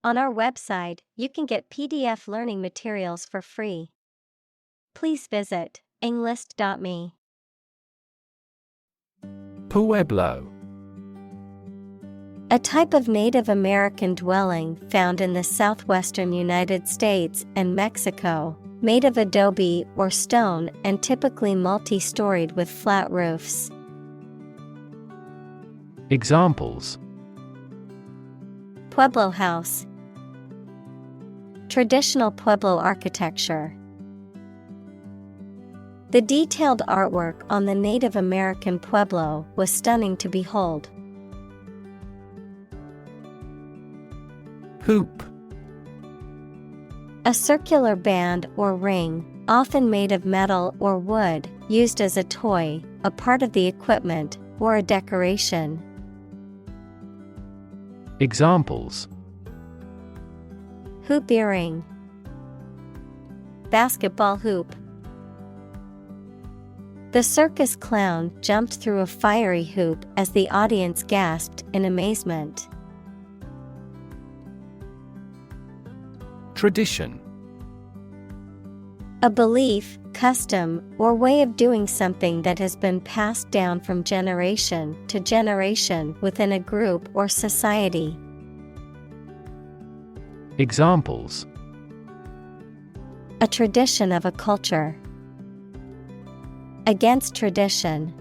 On our website, you can get PDF learning materials for free. Please visit englist.me. Pueblo. A type of Native American dwelling found in the southwestern United States and Mexico, made of adobe or stone and typically multi-storied with flat roofs. Examples: Pueblo house. Traditional Pueblo architecture. The detailed artwork on the Native American pueblo was stunning to behold. Hoop. A circular band or ring, often made of metal or wood, used as a toy, a part of the equipment, or a decoration. Examples: Hoop earring. Basketball hoop. The circus clown jumped through a fiery hoop as the audience gasped in amazement. Tradition. A belief, custom, or way of doing something that has been passed down from generation to generation within a group or society. Examples: A tradition of a culture. Against tradition.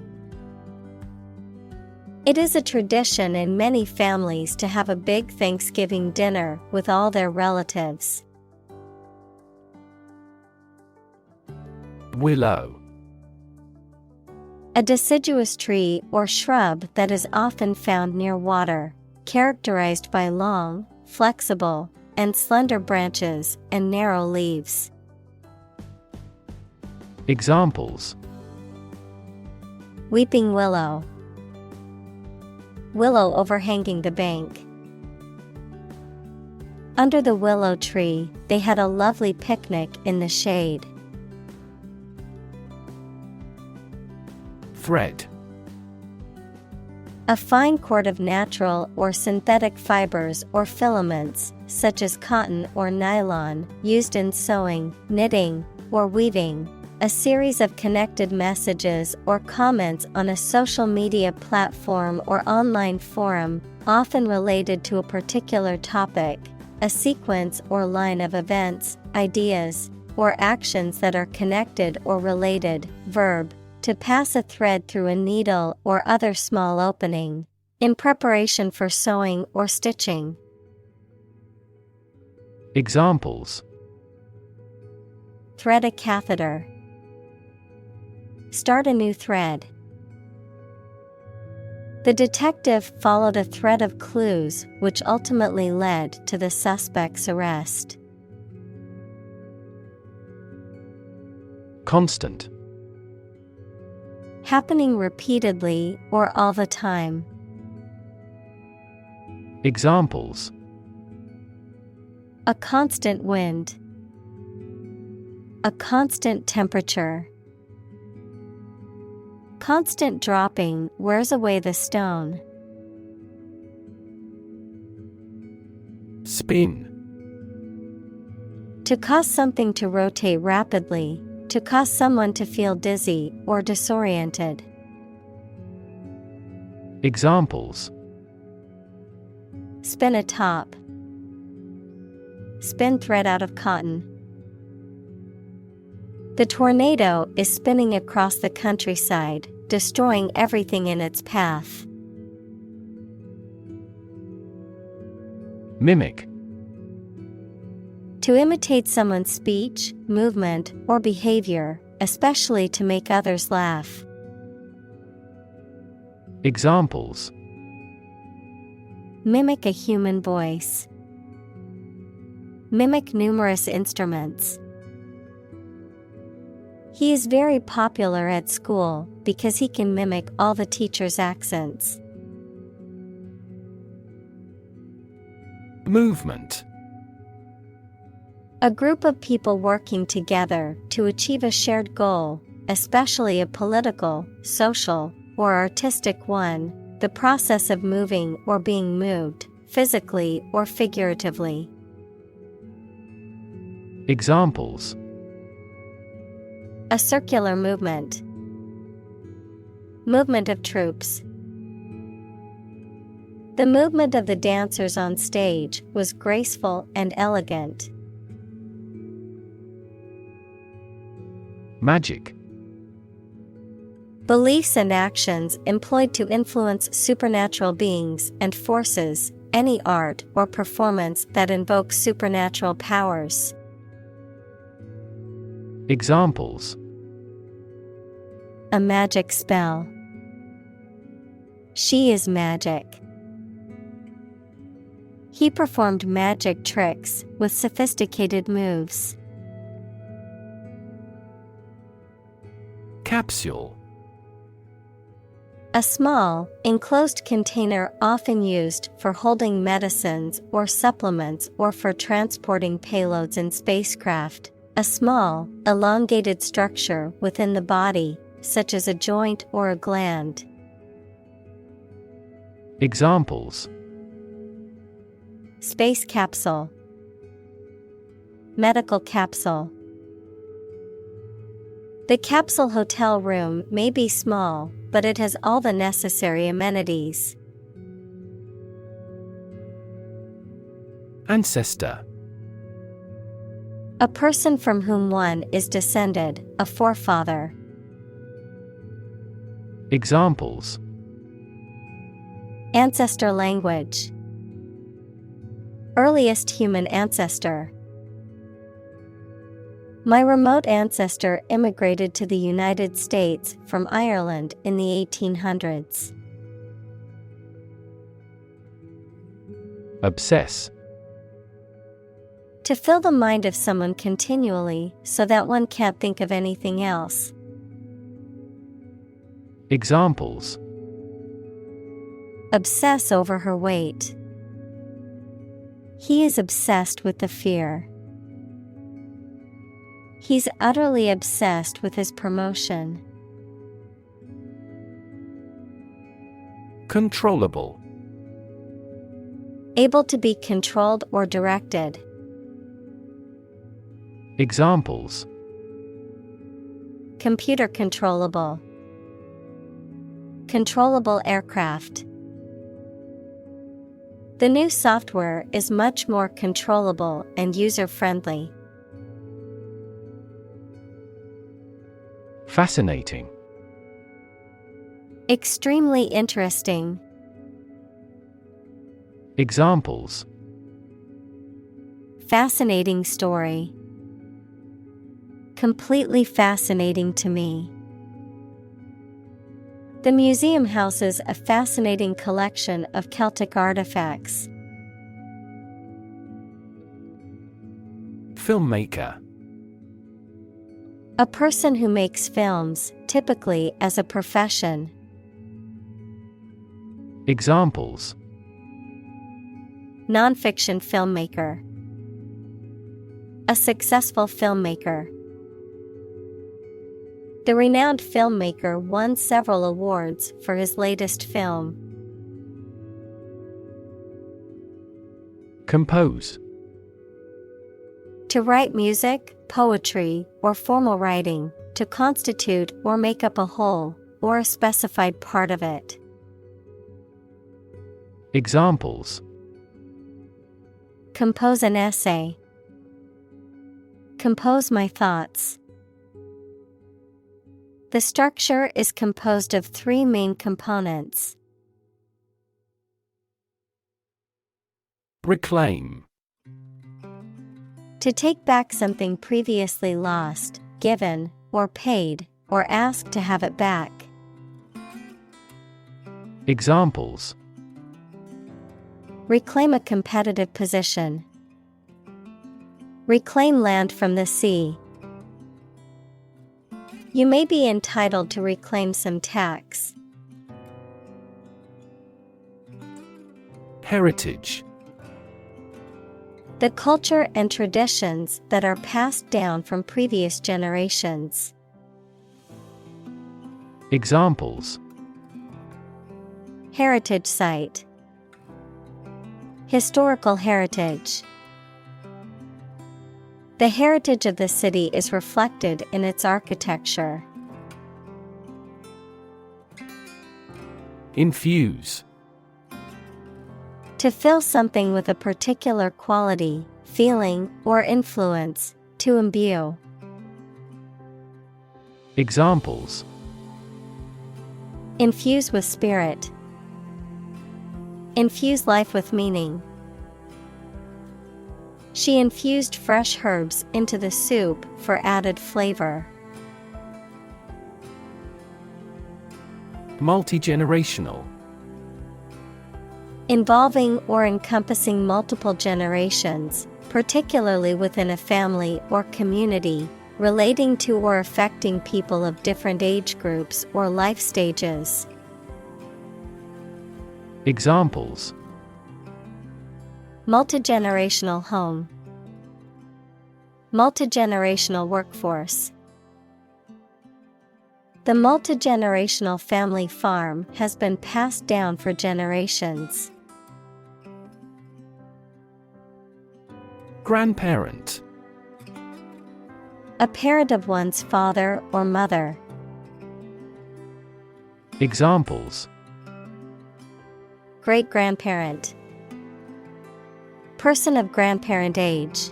It is a tradition in many families to have a big Thanksgiving dinner with all their relatives. Willow. A deciduous tree or shrub that is often found near water, characterized by long, flexible, and slender branches and narrow leaves. Examples: Weeping willow. Willow overhanging the bank. Under the willow tree, they had a lovely picnic in the shade. Thread. A fine cord of natural or synthetic fibers or filaments, such as cotton or nylon, used in sewing, knitting, or weaving. A series of connected messages or comments on a social media platform or online forum, often related to a particular topic. A sequence or line of events, ideas, or actions that are connected or related. Verb. To pass a thread through a needle or other small opening, in preparation for sewing or stitching. Examples: Thread a catheter. Start a new thread. The detective followed a thread of clues which ultimately led to the suspect's arrest. Constant. Happening repeatedly or all the time. Examples: A constant wind. A constant temperature. Constant dropping wears away the stone. Spin. To cause something to rotate rapidly, to cause someone to feel dizzy or disoriented. Examples: Spin a top. Spin thread out of cotton. The tornado is spinning across the countryside, destroying everything in its path. Mimic. To imitate someone's speech, movement, or behavior, especially to make others laugh. Examples: Mimic a human voice. Mimic numerous instruments. He is very popular at school because he can mimic all the teachers' accents. Movement. A group of people working together to achieve a shared goal, especially a political, social, or artistic one, the process of moving or being moved, physically or figuratively. Examples: A circular movement. Movement of troops. The movement of the dancers on stage was graceful and elegant. Magic. Beliefs and actions employed to influence supernatural beings and forces, any art or performance that invokes supernatural powers. Examples: A magic spell. She is magic. He performed magic tricks with sophisticated moves. Capsule. A small, enclosed container often used for holding medicines or supplements or for transporting payloads in spacecraft. A small, elongated structure within the body, such as a joint or a gland. Examples: Space capsule. Medical capsule. The capsule hotel room may be small, but it has all the necessary amenities. Ancestor. A person from whom one is descended, a forefather. Examples: Ancestor language. Earliest human ancestor. My remote ancestor immigrated to the United States from Ireland in the 1800s. Obsess. To fill the mind of someone continually so that one can't think of anything else. Examples: Obsess over her weight. He is obsessed with the fear. He's utterly obsessed with his promotion. Controllable. Able to be controlled or directed. Examples: Computer controllable. Controllable aircraft. The new software is much more controllable and user-friendly. Fascinating. Extremely interesting. Examples: Fascinating story. Completely fascinating to me. The museum houses a fascinating collection of Celtic artifacts. Filmmaker. A person who makes films, typically as a profession. Examples: Nonfiction filmmaker. A successful filmmaker. The renowned filmmaker won several awards for his latest film. Compose. To write music, poetry, or formal writing, to constitute or make up a whole, or a specified part of it. Examples: Compose an essay. Compose my thoughts. The structure is composed of 3 main components. Reclaim. To take back something previously lost, given, or paid, or ask to have it back. Examples: Reclaim a competitive position. Reclaim land from the sea. You may be entitled to reclaim some tax. Heritage. The culture and traditions that are passed down from previous generations. Examples: Heritage site. Historical heritage. The heritage of the city is reflected in its architecture. Infuse. To fill something with a particular quality, feeling, or influence, to imbue. Examples: Infuse with spirit. Infuse life with meaning. She infused fresh herbs into the soup for added flavor. Multi-generational. Involving or encompassing multiple generations, particularly within a family or community, relating to or affecting people of different age groups or life stages. Examples: Multigenerational home. Multigenerational workforce. The multigenerational family farm has been passed down for generations. Grandparent. A parent of one's father or mother. Examples: Great-grandparent. Person of grandparent age.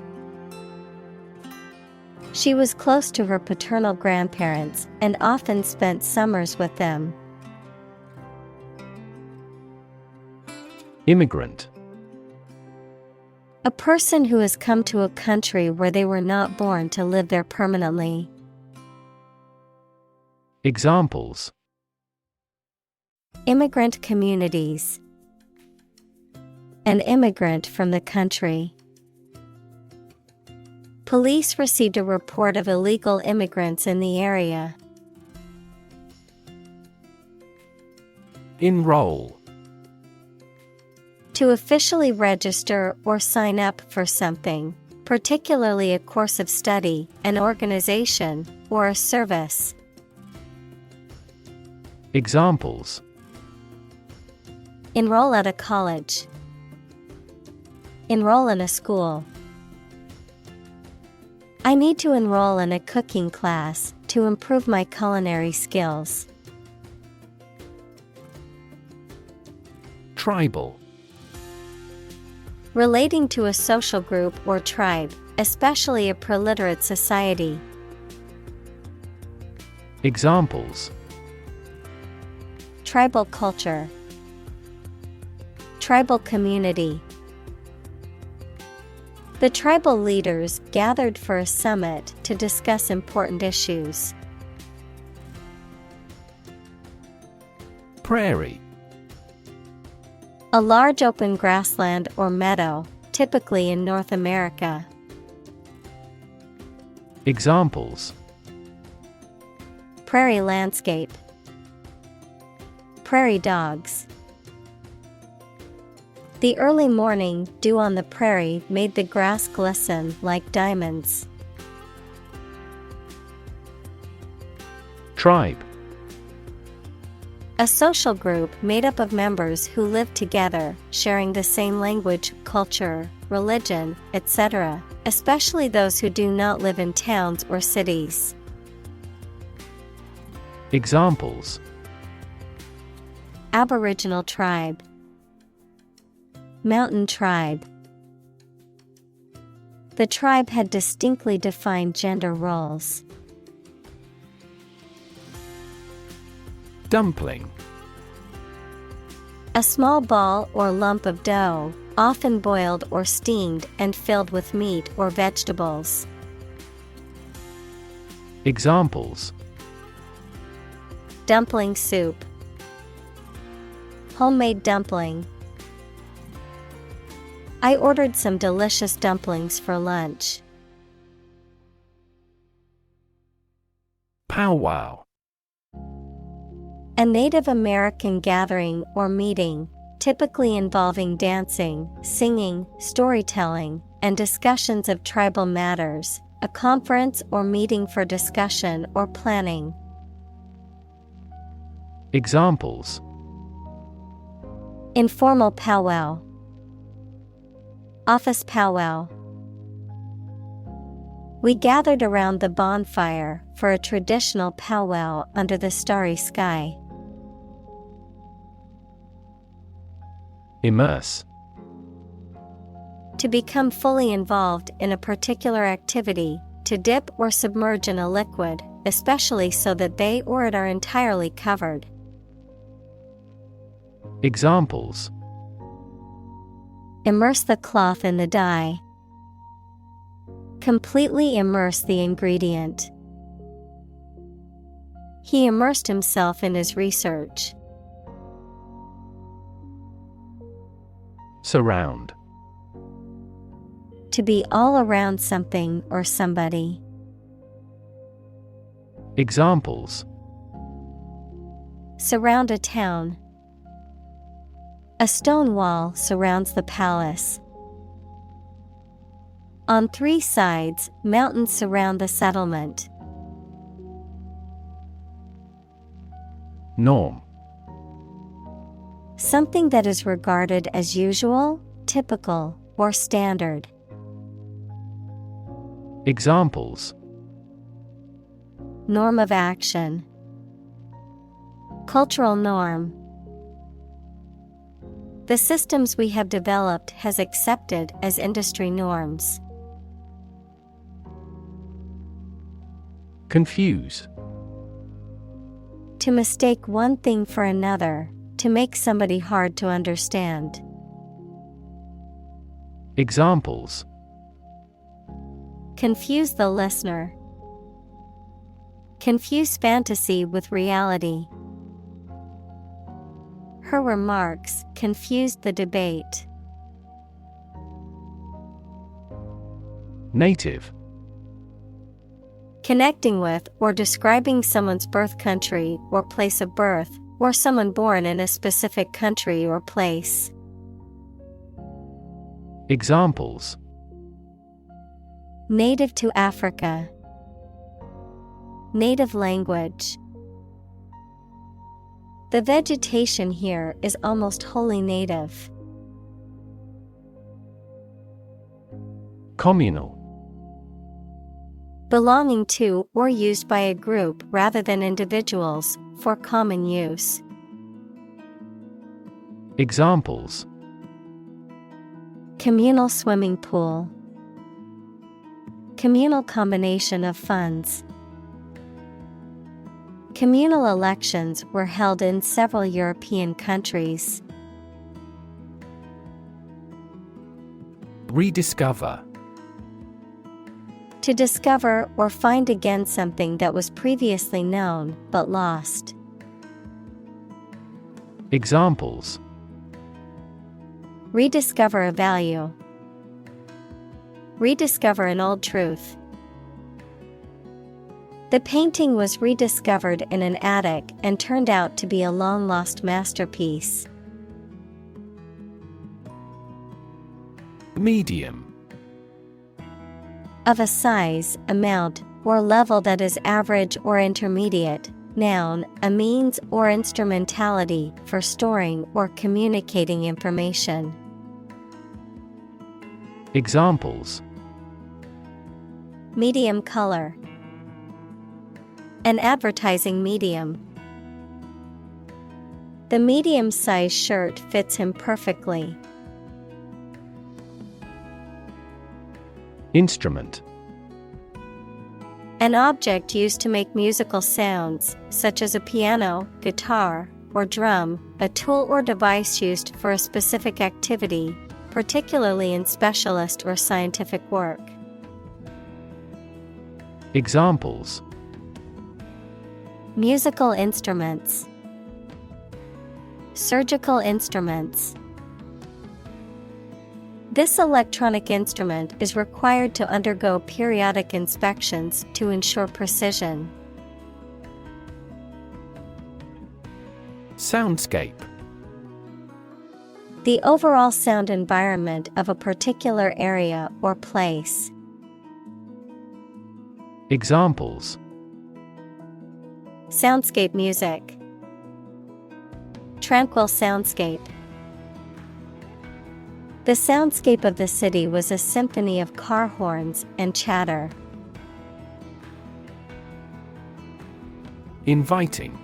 She was close to her paternal grandparents and often spent summers with them. Immigrant. A person who has come to a country where they were not born to live there permanently. Examples: Immigrant communities. An immigrant from the country. Police received a report of illegal immigrants in the area. Enroll. To officially register or sign up for something, particularly a course of study, an organization, or a service. Examples: Enroll at a college. Enroll in a school. I need to enroll in a cooking class to improve my culinary skills. Tribal. Relating to a social group or tribe, especially a preliterate society. Examples: Tribal culture. Tribal community. The tribal leaders gathered for a summit to discuss important issues. Prairie. A large open grassland or meadow, typically in North America. Examples: Prairie landscape. Prairie dogs. The early morning dew on the prairie made the grass glisten like diamonds. Tribe. A social group made up of members who live together, sharing the same language, culture, religion, etc., especially those who do not live in towns or cities. Examples: Aboriginal tribe. Mountain tribe. The tribe had distinctly defined gender roles. Dumpling. A small ball or lump of dough, often boiled or steamed and filled with meat or vegetables. Examples: Dumpling soup. Homemade dumpling. I ordered some delicious dumplings for lunch. Powwow. A Native American gathering or meeting, typically involving dancing, singing, storytelling, and discussions of tribal matters, a conference or meeting for discussion or planning. Examples: Informal powwow. Office powwow. We gathered around the bonfire for a traditional powwow under the starry sky. Immerse. To become fully involved in a particular activity, to dip or submerge in a liquid, especially so that they or it are entirely covered. Examples: Immerse the cloth in the dye. Completely immerse the ingredient. He immersed himself in his research. Surround. To be all around something or somebody. Examples: Surround a town. A stone wall surrounds the palace. On 3 sides, mountains surround the settlement. Norm. Something that is regarded as usual, typical, or standard. Examples: Norm of action. Cultural norm. The systems we have developed has accepted as industry norms. Confuse. To mistake one thing for another, to make somebody hard to understand. Examples: Confuse the listener. Confuse fantasy with reality. Her remarks confused the debate. Native. Connecting with or describing someone's birth country or place of birth, or someone born in a specific country or place. Examples: Native to Africa. Native language. The vegetation here is almost wholly native. Communal. Belonging to or used by a group rather than individuals, for common use. Examples: Communal swimming pool. Communal combination of funds. Communal elections were held in several European countries. Rediscover. To discover or find again something that was previously known but lost. Examples: Rediscover a value. Rediscover an old truth. The painting was rediscovered in an attic and turned out to be a long-lost masterpiece. Medium. Of a size, amount, or level that is average or intermediate. Noun, a means or instrumentality for storing or communicating information. Examples: Medium color. An advertising medium. The medium-sized shirt fits him perfectly. Instrument. An object used to make musical sounds, such as a piano, guitar, or drum, a tool or device used for a specific activity, particularly in specialist or scientific work. Examples: Musical instruments. Surgical instruments. This electronic instrument is required to undergo periodic inspections to ensure precision. Soundscape. The overall sound environment of a particular area or place. Examples: Soundscape music. Tranquil soundscape. The soundscape of the city was a symphony of car horns and chatter. Inviting.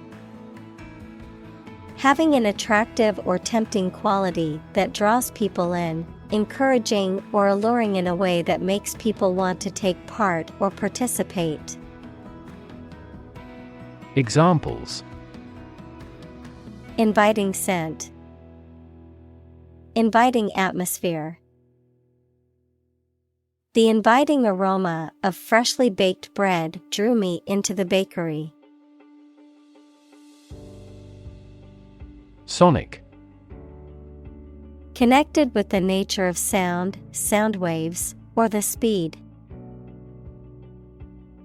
Having an attractive or tempting quality that draws people in, encouraging or alluring in a way that makes people want to take part or participate. Examples: Inviting scent. Inviting atmosphere. The inviting aroma of freshly baked bread drew me into the bakery. Sonic. Connected with the nature of sound, sound waves, or the speed.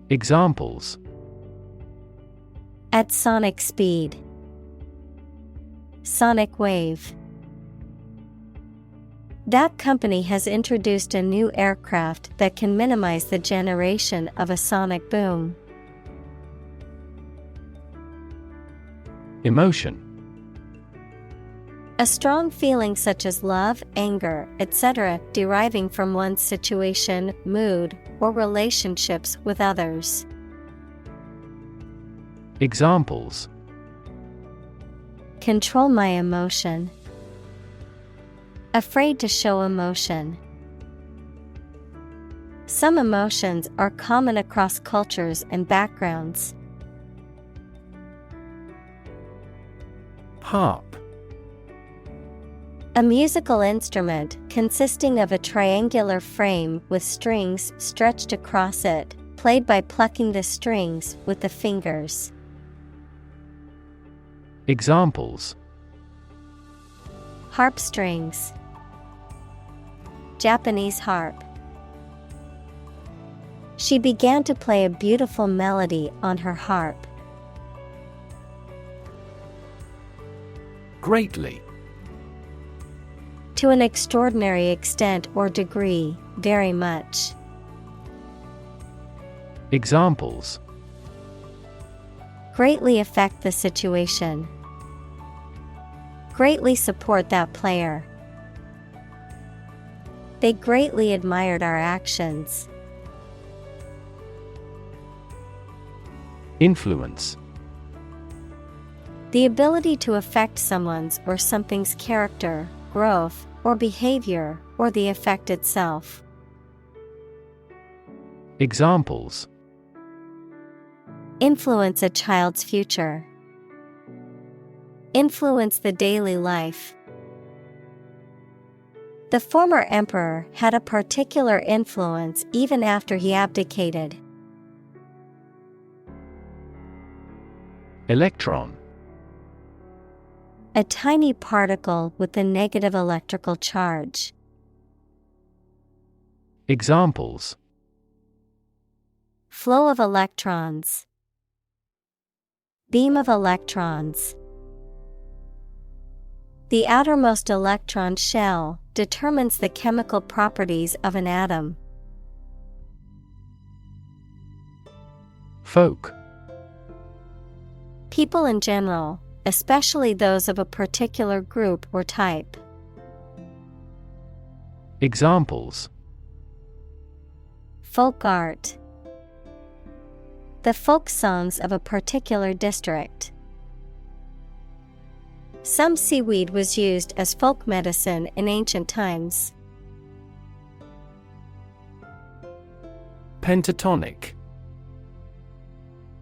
Examples: At sonic speed. Sonic wave. That company has introduced a new aircraft that can minimize the generation of a sonic boom. Emotion. A strong feeling such as love, anger, etc., deriving from one's situation, mood, or relationships with others. Examples: Control my emotion. Afraid to show emotion. Some emotions are common across cultures and backgrounds. Harp. A musical instrument consisting of a triangular frame with strings stretched across it, played by plucking the strings with the fingers. Examples: Harp strings. Japanese harp. She began to play a beautiful melody on her harp. Greatly. To an extraordinary extent or degree, very much. Examples: Greatly affect the situation. Greatly support that player. They greatly admired our actions. Influence. The ability to affect someone's or something's character, growth, or behavior, or the effect itself. Examples: Influence a child's future. Influence the daily life. The former emperor had a particular influence even after he abdicated. Electron. A tiny particle with a negative electrical charge. Examples: Flow of electrons. Beam of electrons. The outermost electron shell determines the chemical properties of an atom. Folk. People in general, especially those of a particular group or type. Examples: Folk art. The folk songs of a particular district. Some seaweed was used as folk medicine in ancient times. Pentatonic.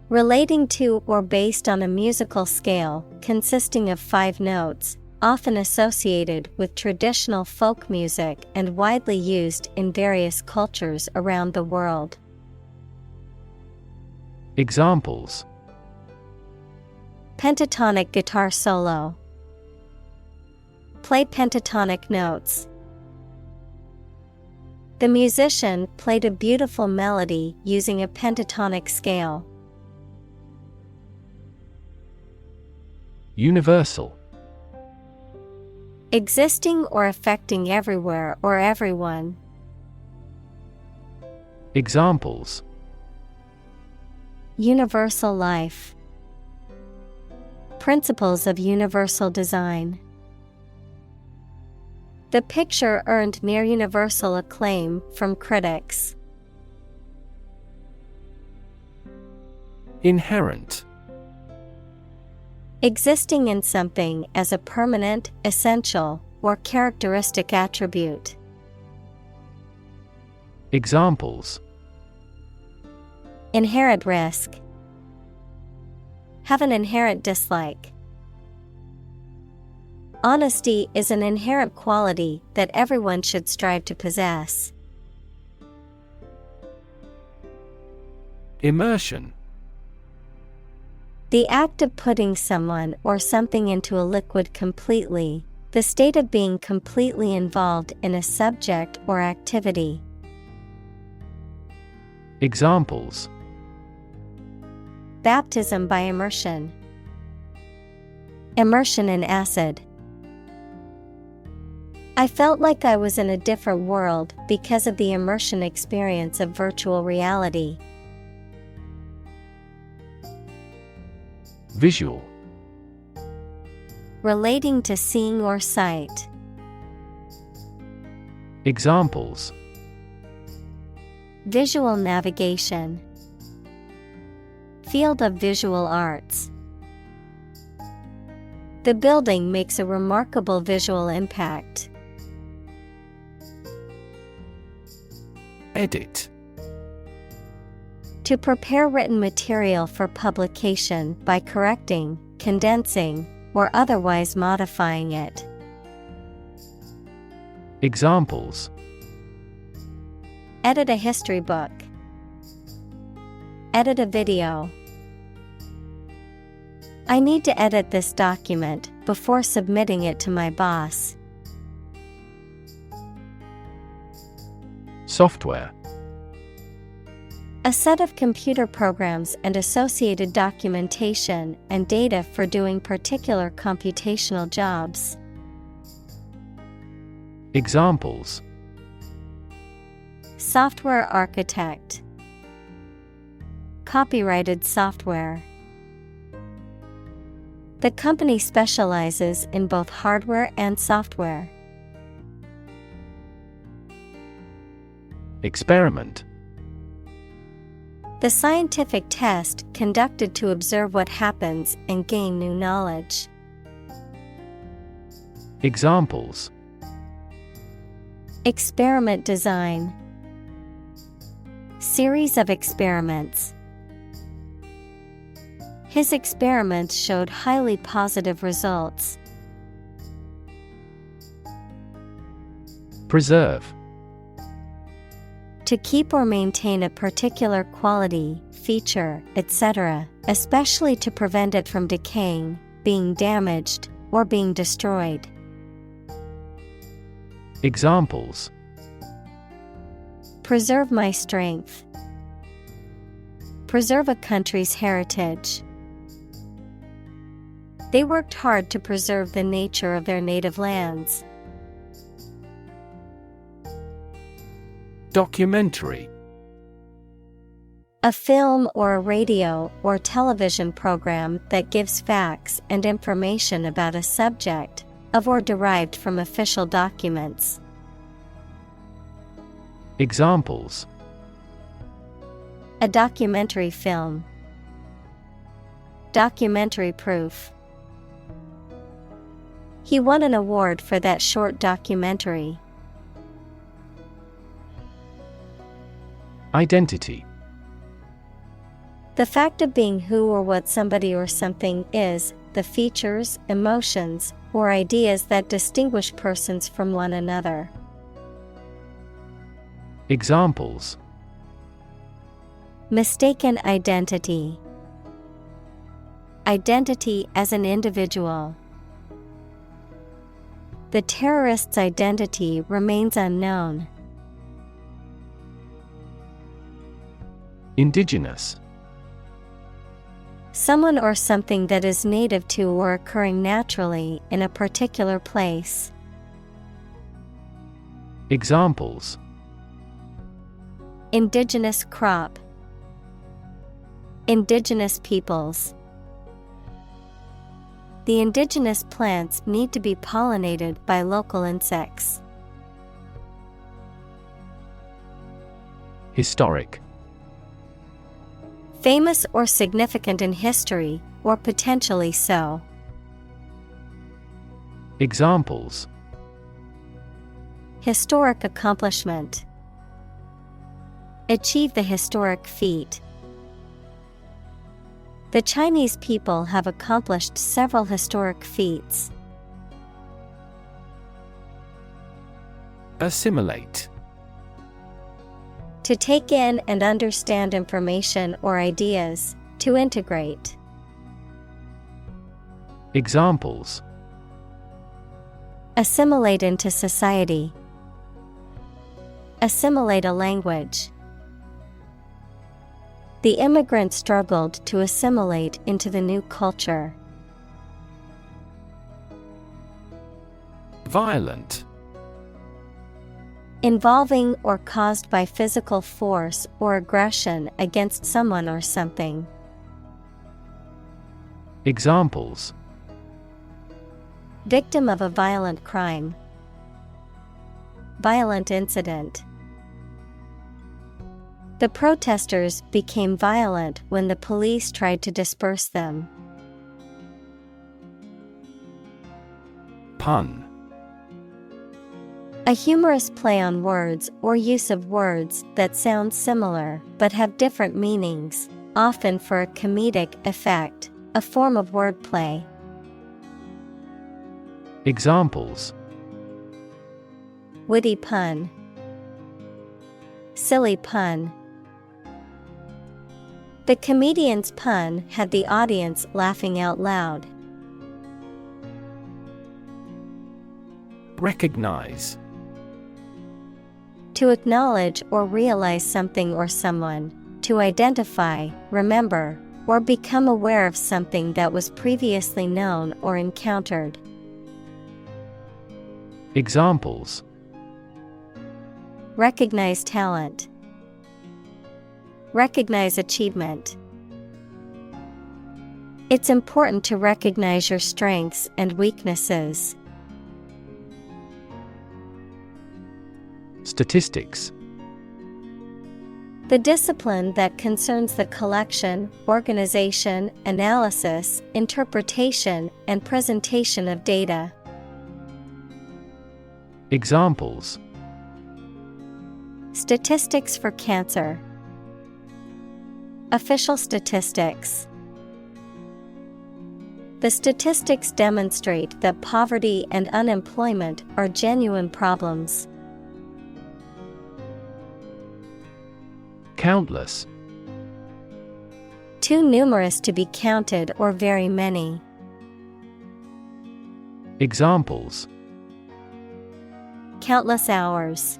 Relating to or based on a musical scale consisting of 5 notes, often associated with traditional folk music and widely used in various cultures around the world. Examples: Pentatonic guitar solo. Play pentatonic notes. The musician played a beautiful melody using a pentatonic scale. Universal. Existing or affecting everywhere or everyone. Examples: Universal life. Principles of universal design. The picture earned near universal acclaim from critics. Inherent. Existing in something as a permanent, essential, or characteristic attribute. Examples: Inherent risk. Have an inherent dislike. Honesty is an inherent quality that everyone should strive to possess. Immersion. The act of putting someone or something into a liquid completely, the state of being completely involved in a subject or activity. Examples: Baptism by immersion. Immersion in acid. I felt like I was in a different world because of the immersion experience of virtual reality. Visual. Relating to seeing or sight. Examples: Visual navigation. Field of visual arts. The building makes a remarkable visual impact. Edit. To prepare written material for publication by correcting, condensing, or otherwise modifying it. Examples: Edit a history book. Edit a video. I need to edit this document before submitting it to my boss. Software. A set of computer programs and associated documentation and data for doing particular computational jobs. Examples: Software architect. Copyrighted software. The company specializes in both hardware and software. Experiment. The scientific test conducted to observe what happens and gain new knowledge. Examples: Experiment design. Series of experiments. His experiments showed highly positive results. Preserve. To keep or maintain a particular quality, feature, etc., especially to prevent it from decaying, being damaged, or being destroyed. Examples: Preserve my strength. Preserve a country's heritage. They worked hard to preserve the nature of their native lands. Documentary. A film or a radio or television program that gives facts and information about a subject, of or derived from official documents. Examples: A documentary film. Documentary proof. He won an award for that short documentary. Identity. The fact of being who or what somebody or something is, the features, emotions, or ideas that distinguish persons from one another. Examples: Mistaken identity. Identity as an individual. The terrorist's identity remains unknown. Indigenous. Someone or something that is native to or occurring naturally in a particular place. Examples: Indigenous crop. Indigenous peoples. The indigenous plants need to be pollinated by local insects. Historic. Famous or significant in history, or potentially so. Examples: historic accomplishment, achieve the historic feat. The Chinese people have accomplished several historic feats. Assimilate. To take in and understand information or ideas, to integrate. Examples: assimilate into society, assimilate a language. The immigrants struggled to assimilate into the new culture. Violent. Involving or caused by physical force or aggression against someone or something. Examples: victim of a violent crime, violent incident. The protesters became violent when the police tried to disperse them. Pun. A humorous play on words or use of words that sound similar but have different meanings, often for a comedic effect, a form of wordplay. Examples: witty pun, silly pun. The comedian's pun had the audience laughing out loud. Recognize. To acknowledge or realize something or someone, to identify, remember, or become aware of something that was previously known or encountered. Examples: recognize talent, recognize achievement. It's important to recognize your strengths and weaknesses. Statistics. The discipline that concerns the collection, organization, analysis, interpretation, and presentation of data. Examples: statistics for cancer, official statistics. The statistics demonstrate that poverty and unemployment are genuine problems. Countless. Too numerous to be counted or very many. Examples: countless hours.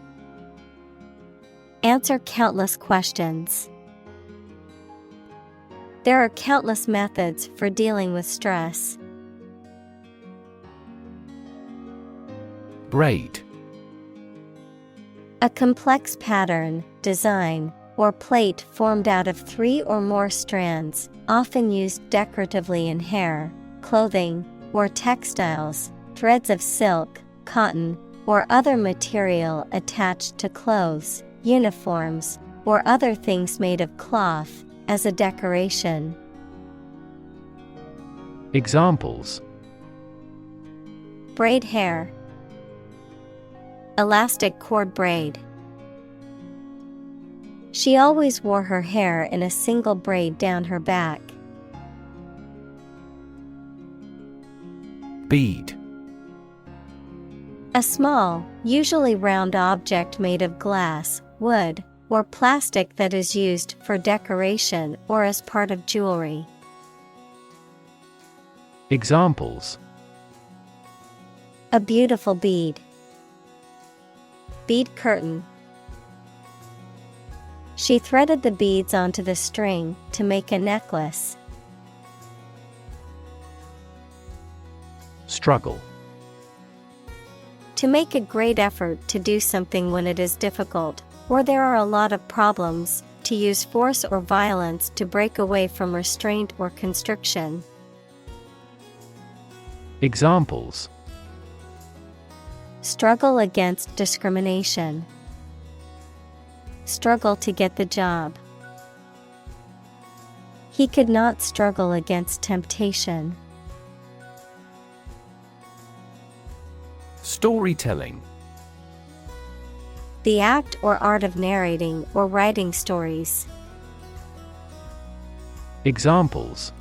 Answer countless questions. There are countless methods for dealing with stress. Braid. A complex pattern, design, or plait formed out of 3 or more strands, often used decoratively in hair, clothing, or textiles, threads of silk, cotton, or other material attached to clothes, uniforms, or other things made of cloth, as a decoration. Examples: braid hair, elastic cord braid. She always wore her hair in a single braid down her back. Bead. A small, usually round object made of glass, wood, or plastic that is used for decoration or as part of jewelry. Examples: a beautiful bead, bead curtain. She threaded the beads onto the string to make a necklace. Struggle. To make a great effort to do something when it is difficult, or there are a lot of problems, to use force or violence to break away from restraint or constriction. Examples: struggle against discrimination, struggle to get the job. He could not struggle against temptation. Storytelling. The act or art of narrating or writing stories. Examples: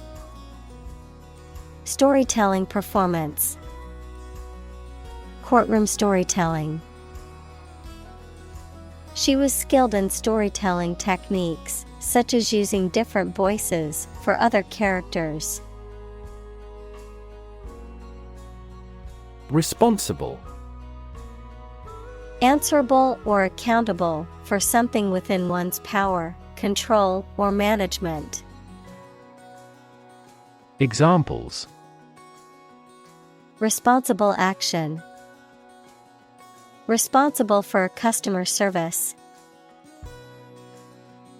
Storytelling performance. Courtroom storytelling. She was skilled in storytelling techniques, such as using different voices for other characters. Responsible. Answerable or accountable for something within one's power, control, or management. Examples: Responsible action. Responsible for customer service.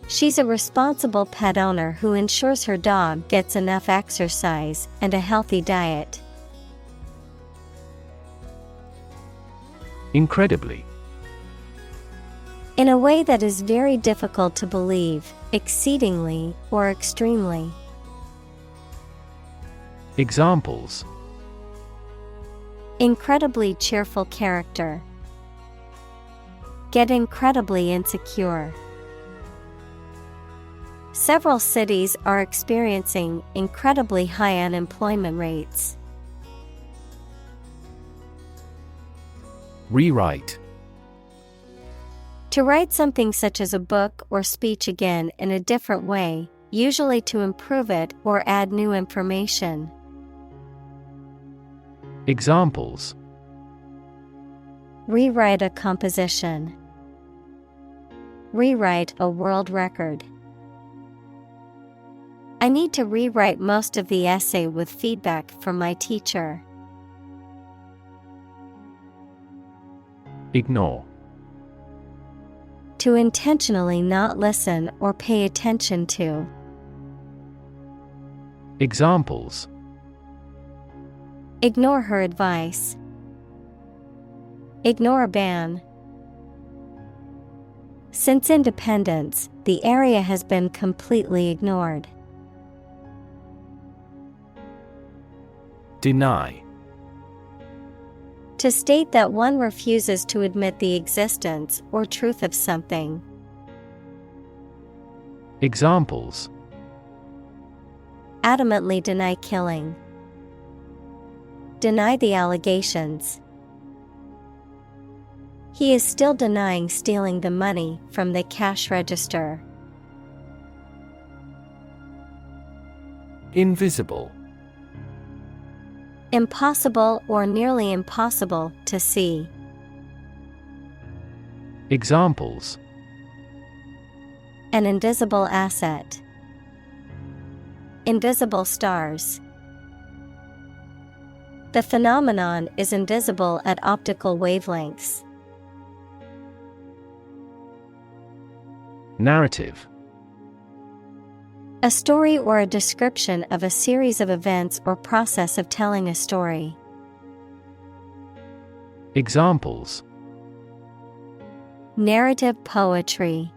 She's a responsible pet owner who ensures her dog gets enough exercise and a healthy diet. Incredibly. In a way that is very difficult to believe, exceedingly, or extremely. Examples: Incredibly cheerful character. Get incredibly insecure. Several cities are experiencing incredibly high unemployment rates. Rewrite. To write something such as a book or speech again in a different way, usually to improve it or add new information. Examples: Rewrite a composition. Rewrite a world record. I need to rewrite most of the essay with feedback from my teacher. Ignore. To intentionally not listen or pay attention to. Examples: Ignore her advice. Ignore a ban. Since independence, the area has been completely ignored. Deny. To state that one refuses to admit the existence or truth of something. Examples: Adamantly deny killing. Deny the allegations. He is still denying stealing the money from the cash register. Invisible. Impossible or nearly impossible to see. Examples: An invisible asset. Invisible stars. The phenomenon is invisible at optical wavelengths. Narrative. A story or a description of a series of events or process of telling a story. Examples: Narrative poetry.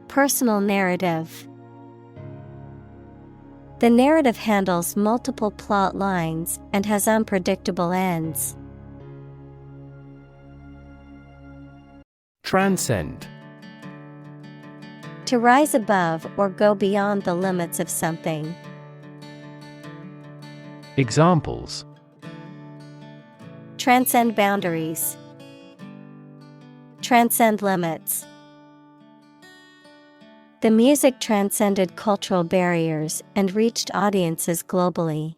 Personal narrative. The narrative handles multiple plot lines and has unpredictable ends. Transcend. To rise above or go beyond the limits of something. Examples: Transcend boundaries. Transcend limits. The music transcended cultural barriers and reached audiences globally.